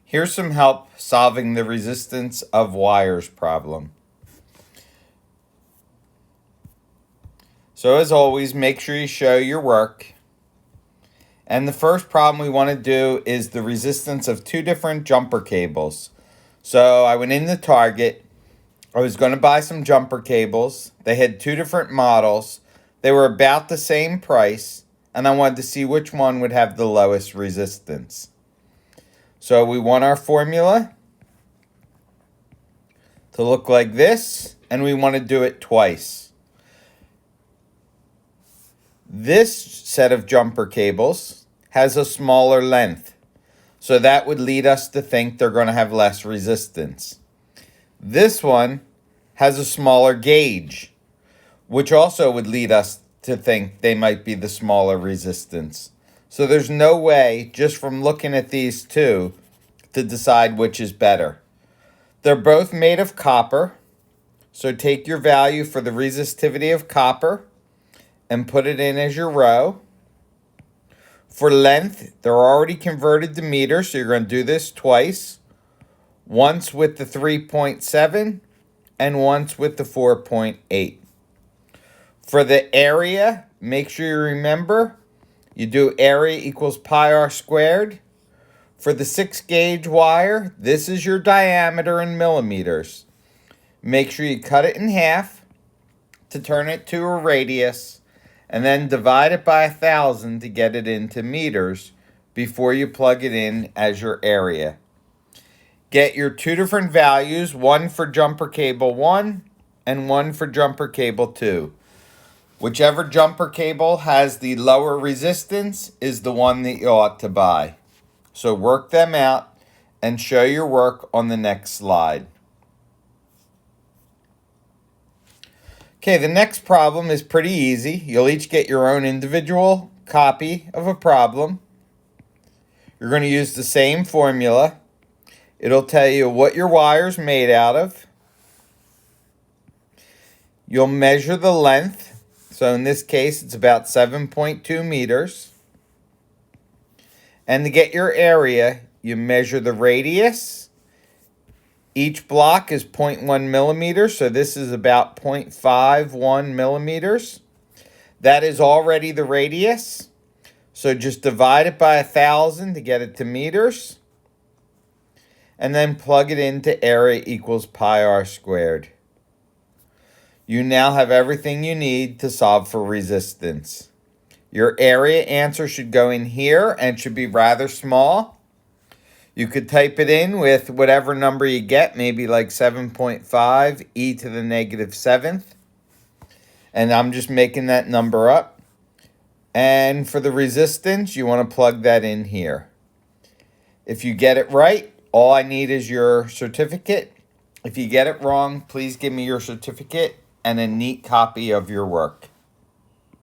Here's some help solving the resistance of wires problem. So as always, make sure you show your work. And the first problem we want to do is the resistance of two different jumper cables. So I went into Target. I was going to buy some jumper cables. They had two different models. They were about the same price, and I wanted to see which one would have the lowest resistance. So we want our formula to look like this, and we want to do it twice. This set of jumper cables has a smaller length, so that would lead us to think they're going to have less resistance. This one has a smaller gauge, which also would lead us to think they might be the smaller resistance. So there's no way, just from looking at these two, to decide which is better. They're both made of copper, so take your value for the resistivity of copper and put it in as your row. For length, they're already converted to meters, so you're going to do this twice. Once with the 3.7 and once with the 4.8. For the area, make sure you remember, you do area equals pi r squared. For the 6 gauge wire, this is your diameter in millimeters. Make sure you cut it in half to turn it to a radius, and then divide it by 1,000 to get it into meters before you plug it in as your area. Get your two different values, one for jumper cable 1 and one for jumper cable 2. Whichever jumper cable has the lower resistance is the one that you ought to buy. So work them out and show your work on the next slide. Okay, the next problem is pretty easy. You'll each get your own individual copy of a problem. You're going to use the same formula. It'll tell you what your wire's made out of. You'll measure the length. So in this case, it's about 7.2 meters. And to get your area, you measure the radius. Each block is 0.1 millimeters, so this is about 0.51 millimeters. That is already the radius. So just divide it by 1,000 to get it to meters. And then plug it into area equals pi r squared. You now have everything you need to solve for resistance. Your area answer should go in here and should be rather small. You could type it in with whatever number you get, maybe like 7.5 e to the negative 7th. And I'm just making that number up. And for the resistance, you want to plug that in here. If you get it right, all I need is your certificate. If you get it wrong, please give me your certificate and a neat copy of your work.